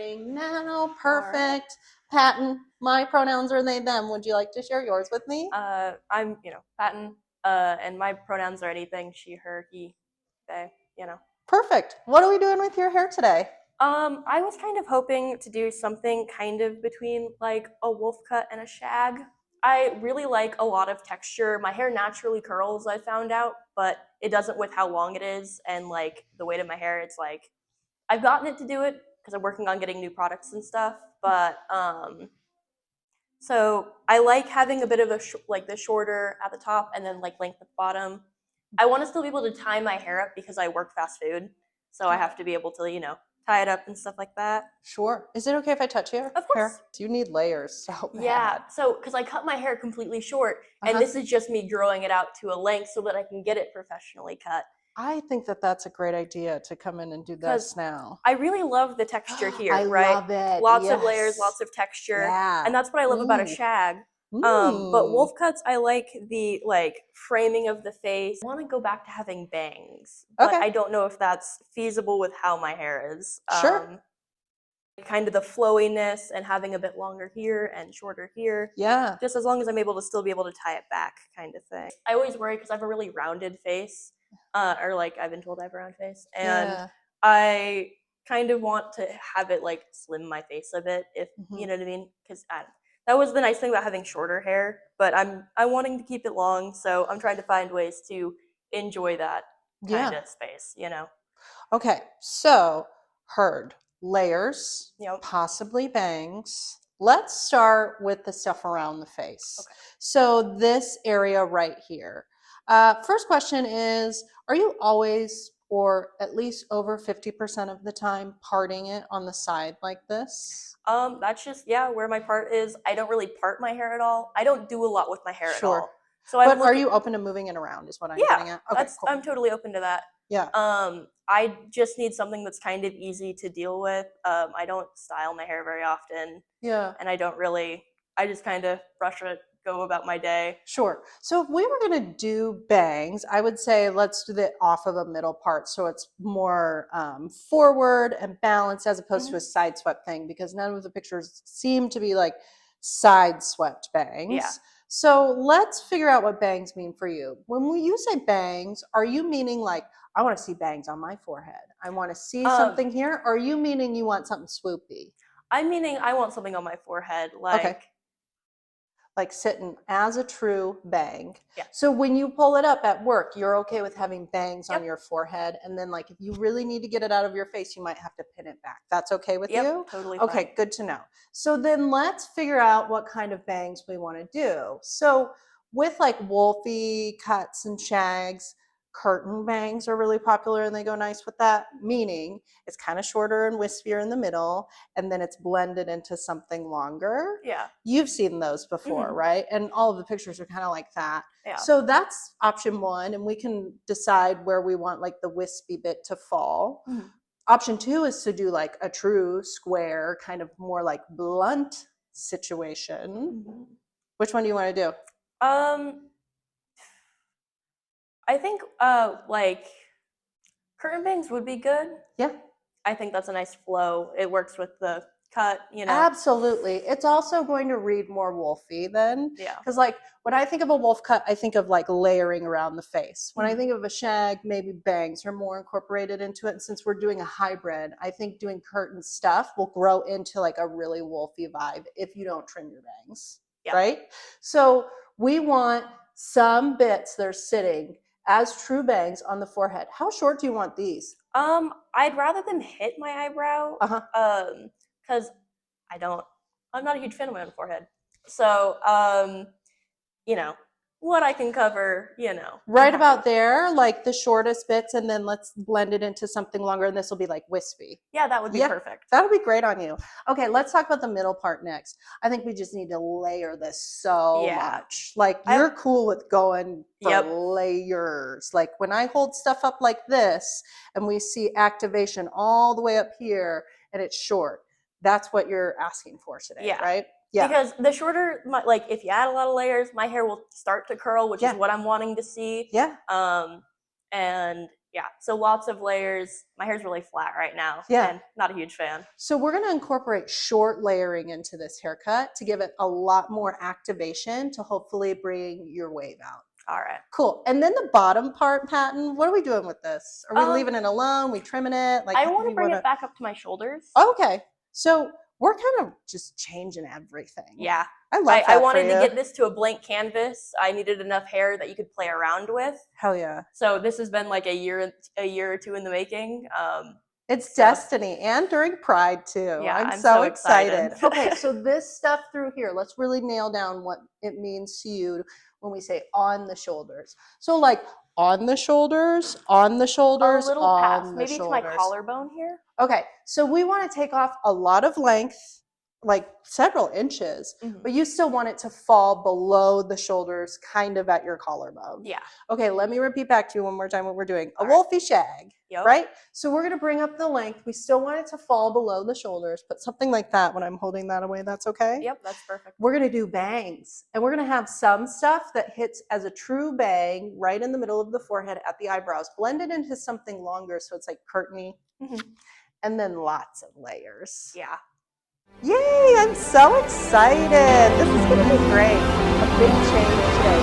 starting now. Perfect. Patton, my pronouns are they, them. Would you like to share yours with me? I'm, Patton, and my pronouns are anything, she, her, he, they, Perfect. What are we doing with your hair today? I was kind of hoping to do something kind of between like a wolf cut and a shag. I really like a lot of texture. My hair naturally curls, I found out, but it doesn't with how long it is and like the weight of my hair. It's like I've gotten it to do it because I'm working on getting new products and stuff, but so I like having a bit of like the shorter at the top and then like length at the bottom. I want to still be able to tie my hair up because I work fast food, so I have to be able to tie it up and stuff like that. Sure. Is it okay if I touch your Of course. hair? You need layers so bad. Yeah. So because I cut my hair completely short, and this is just me growing it out to a length so that I can get it professionally cut. I think that that's a great idea to come in and do this now. I really love the texture here, I right? love it. Lots of layers, lots of texture. Yeah. And that's what I love about a shag. But wolf cuts, I like the framing of the face. I want to go back to having bangs, but I don't know if that's feasible with how my hair is. Sure. Kind of the flowiness and having a bit longer here and shorter here. Yeah. Just as long as I'm able to still be able to tie it back kind of thing. I always worry because I have a really rounded face, or like I've been told I have a round face, and I kind of want to have it like slim my face a bit, if you know what I mean, because that was the nice thing about having shorter hair, but I'm wanting to keep it long, so I'm trying to find ways to enjoy that kind of space, Okay, so heard layers, Yep. possibly bangs. Let's start with the stuff around the face. Okay. So this area right here. First question is, are you always, or at least over 50% of the time, parting it on the side like this? That's just where my part is. I don't really part my hair at all. I don't do a lot with my hair at all. So but are you open to moving it around is what I'm getting at? Okay, cool. I'm totally open to that. Yeah. I just need something that's kind of easy to deal with. I don't style my hair very often. Yeah. And I just kind of brush it, go about my day. Sure. So if we were going to do bangs, I would say let's do it off of a middle part so it's more forward and balanced as opposed to a side swept thing, because none of the pictures seem to be like side swept bangs. Yeah. So let's figure out what bangs mean for you. When you say bangs, are you meaning like, I want to see bangs on my forehead, I want to see something here? Or are you meaning you want something swoopy? I'm meaning I want something on my forehead, like sitting as a true bang. Yeah. So when you pull it up at work, you're okay with having bangs on your forehead, and then like if you really need to get it out of your face, you might have to pin it back. That's okay with you? Totally okay, fine. Good to know. So then let's figure out what kind of bangs we want to do. So with like wolfy cuts and shags, curtain bangs are really popular and they go nice with that, meaning it's kind of shorter and wispier in the middle and then it's blended into something longer. Yeah. You've seen those before, right? And all of the pictures are kind of like that. Yeah. So that's option one, and we can decide where we want like the wispy bit to fall. Option two is to do like a true square, kind of more like blunt situation. Which one do you want to do? I think like curtain bangs would be good. Yeah. I think that's a nice flow. It works with the cut, Absolutely. It's also going to read more wolfy then. Yeah. Because like when I think of a wolf cut, I think of like layering around the face. When I think of a shag, maybe bangs are more incorporated into it. And since we're doing a hybrid, I think doing curtain stuff will grow into like a really wolfy vibe if you don't trim your bangs. Yeah. Right? So we want some bits that are sitting as true bangs on the forehead. How short do you want these? I'd rather them hit my eyebrow. Because I'm not a huge fan of my own forehead. So, what I can cover, Right about there, like the shortest bits, and then let's blend it into something longer, and this will be like wispy. Yeah, that would be perfect. That would be great on you. Okay, let's talk about the middle part next. I think we just need to layer this so much. Like you're cool with going for layers. Like when I hold stuff up like this, and we see activation all the way up here, and it's short. That's what you're asking for today, right? Yeah. Because the shorter, like if you add a lot of layers, my hair will start to curl, which is what I'm wanting to see. Yeah. And Yeah, so lots of layers. My hair's really flat right now. Yeah. And not a huge fan. So we're going to incorporate short layering into this haircut to give it a lot more activation to hopefully bring your wave out. All right. Cool. And then the bottom part, Patton, what are we doing with this? Are we leaving it alone? We trimming it? Like, I want to bring it back up to my shoulders. Okay. So we're kind of just changing everything. Yeah. I love that. I wanted to get this to a blank canvas. I needed enough hair that you could play around with. Hell yeah. So this has been like a year or two in the making. It's destiny, and during Pride too. Yeah, I'm so excited. excited. Okay, so this stuff through here, let's really nail down what it means to you when we say on the shoulders. So like on the shoulders, on the shoulders, a little on past, the maybe shoulders. to my collarbone here. Okay, so we want to take off a lot of length, like several inches, but you still want it to fall below the shoulders, kind of at your collarbone. Yeah. Okay, let me repeat back to you one more time what we're doing. A wolfy shag, right? So we're going to bring up the length. We still want it to fall below the shoulders, but something like that when I'm holding that away, that's okay? Yep, that's perfect. We're going to do bangs, and we're going to have some stuff that hits as a true bang right in the middle of the forehead at the eyebrows, blended into something longer so it's like curtainy, and then lots of layers. Yeah. Yay, I'm so excited. This is going to be great. A big change today.